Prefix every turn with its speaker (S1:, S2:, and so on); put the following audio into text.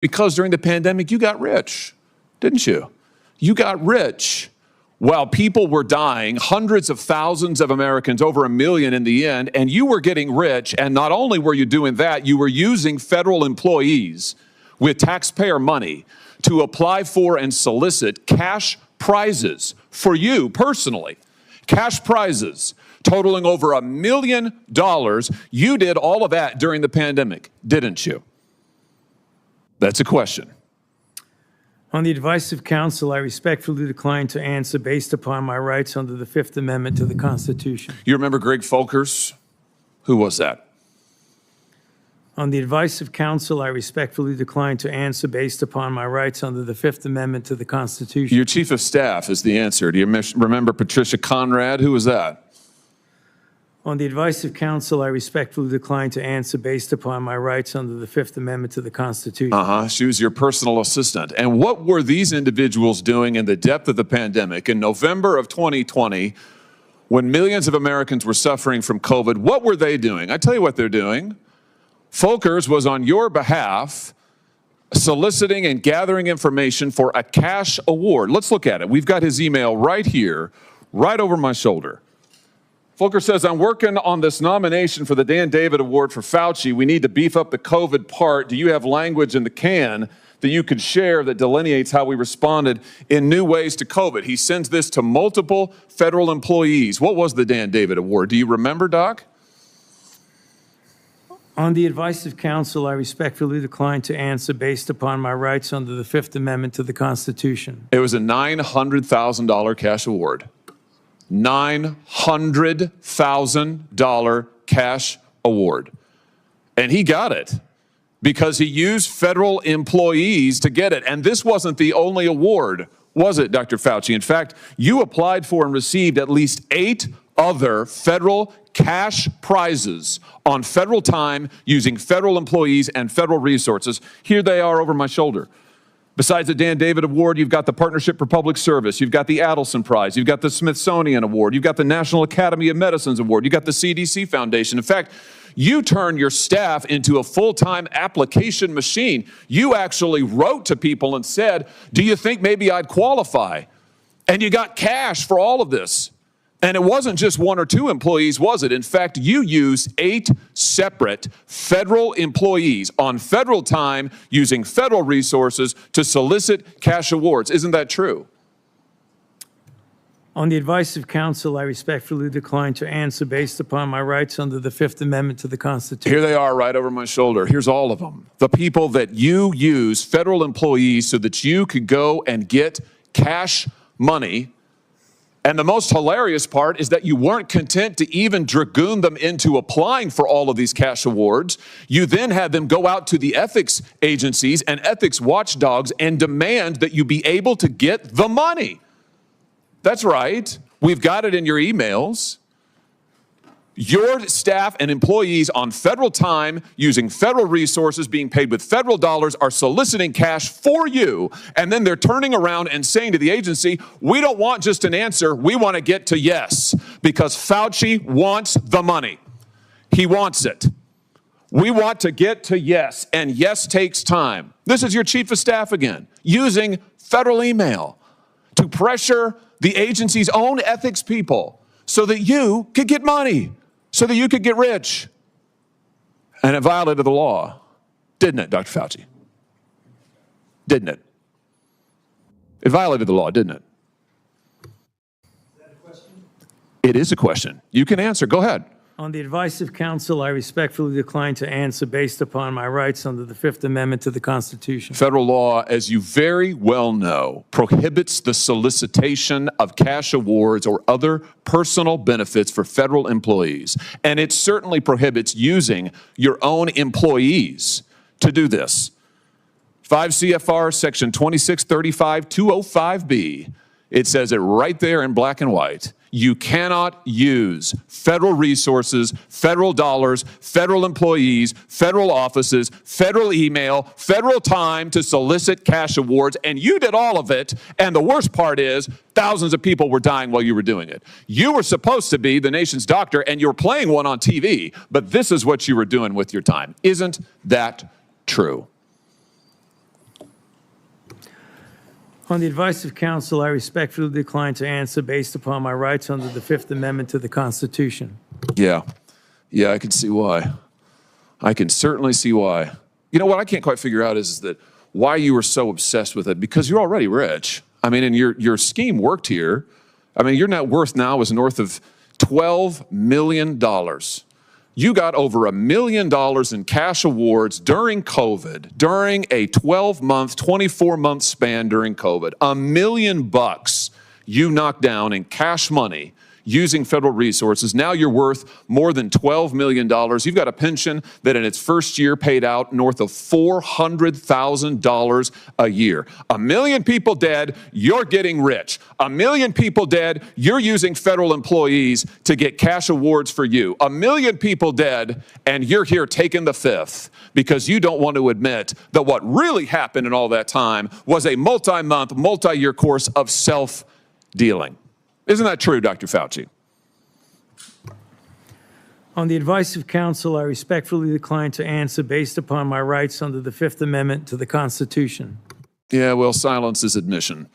S1: Because during the pandemic, you got rich, didn't you? You got rich while people were dying, hundreds of thousands of Americans, over 1 million in the end, and you were getting rich. And not only were you doing that, you were using federal employees with taxpayer money to apply for and solicit cash prizes for you personally. Cash prizes totaling over $1 million. You did all of that during the pandemic, didn't you? That's a question.
S2: On the advice of counsel, I respectfully decline to answer based upon my rights under the Fifth Amendment to the Constitution.
S1: You remember Greg Folkers? Who was that?
S2: On the advice of counsel, I respectfully decline to answer based upon my rights under the Fifth Amendment to the Constitution.
S1: Your chief of staff is the answer. Do you remember Patricia Conrad? Who was that?
S2: On the advice of counsel, I respectfully decline to answer based upon my rights under the Fifth Amendment to the Constitution.
S1: She was your personal assistant. And what were these individuals doing in the depth of the pandemic in November of 2020 when millions of Americans were suffering from COVID? What were they doing? I tell you what they're doing. Folkers was on your behalf soliciting and gathering information for a cash award. Let's look at it. We've got his email right here, right over my shoulder. Folkers says, I'm working on this nomination for the Dan David Award for Fauci. We need to beef up the COVID part. Do you have language in the can that you could share that delineates how we responded in new ways to COVID? He sends this to multiple federal employees. What was the Dan David Award? Do you remember, Doc?
S2: On the advice of counsel, I respectfully decline to answer based upon my rights under the Fifth Amendment to the Constitution.
S1: It was a $900,000 cash award. $900,000 cash award. And he got it because he used federal employees to get it. And this wasn't the only award, was it, Dr. Fauci? In fact, you applied for and received at least 8 other federal cash prizes on federal time using federal employees and federal resources. Here they are over my shoulder. Besides the Dan David Award, you've got the Partnership for Public Service, you've got the Adelson Prize, you've got the Smithsonian Award, you've got the National Academy of Medicine's Award, you've got the CDC Foundation. In fact, you turned your staff into a full-time application machine. You actually wrote to people and said, do you think maybe I'd qualify? And you got cash for all of this. And it wasn't just 1 or 2 employees, was it? In fact, you used 8 separate federal employees on federal time using federal resources to solicit cash awards. Isn't that true?
S2: On the advice of counsel, I respectfully decline to answer based upon my rights under the Fifth Amendment to the Constitution.
S1: Here they are right over my shoulder. Here's all of them. The people that you use, federal employees, so that you could go and get cash money. And the most hilarious part is that you weren't content to even dragoon them into applying for all of these cash awards. You then had them go out to the ethics agencies and ethics watchdogs and demand that you be able to get the money. That's right. We've got it in your emails. Your staff and employees on federal time, using federal resources, being paid with federal dollars, are soliciting cash for you. And then they're turning around and saying to the agency, we don't want just an answer. We want to get to yes, because Fauci wants the money. He wants it. We want to get to yes, and yes takes time. This is your chief of staff again, using federal email to pressure the agency's own ethics people so that you could get money, so that you could get rich. And it violated the law, didn't it, Dr. Fauci? Didn't it? It violated the law, didn't it?
S2: Is that a question?
S1: It is a question. You can answer. Go ahead.
S2: On the advice of counsel, I respectfully decline to answer based upon my rights under the Fifth Amendment to the Constitution.
S1: Federal law, as you very well know, prohibits the solicitation of cash awards or other personal benefits for federal employees. And it certainly prohibits using your own employees to do this. 5 CFR section 2635-205B. It says it right there in black and white. You cannot use federal resources, federal dollars, federal employees, federal offices, federal email, federal time to solicit cash awards. And you did all of it. And the worst part is thousands of people were dying while you were doing it. You were supposed to be the nation's doctor and you were playing one on TV, but this is what you were doing with your time. Isn't that true?
S2: On the advice of counsel, I respectfully decline to answer based upon my rights under the Fifth Amendment to the Constitution.
S1: Yeah. Yeah, I can see why. I can certainly see why. You know, what I can't quite figure out is that why you were so obsessed with it, because you're already rich. I mean, and your scheme worked here. I mean, your net worth now is north of $12 million. You got over $1 million in cash awards during COVID, during a 12-month, 24-month span during COVID. $1 million you knocked down in cash money using federal resources. Now you're worth more than $12 million. You've got a pension that in its first year paid out north of $400,000 a year. 1 million people dead, you're getting rich. 1 million people dead, you're using federal employees to get cash awards for you. 1 million people dead, and you're here taking the fifth because you don't want to admit that what really happened in all that time was a multi-month, multi-year course of self-dealing. Isn't that true, Dr. Fauci?
S2: On the advice of counsel, I respectfully decline to answer based upon my rights under the Fifth Amendment to the Constitution.
S1: Yeah, well, silence is admission.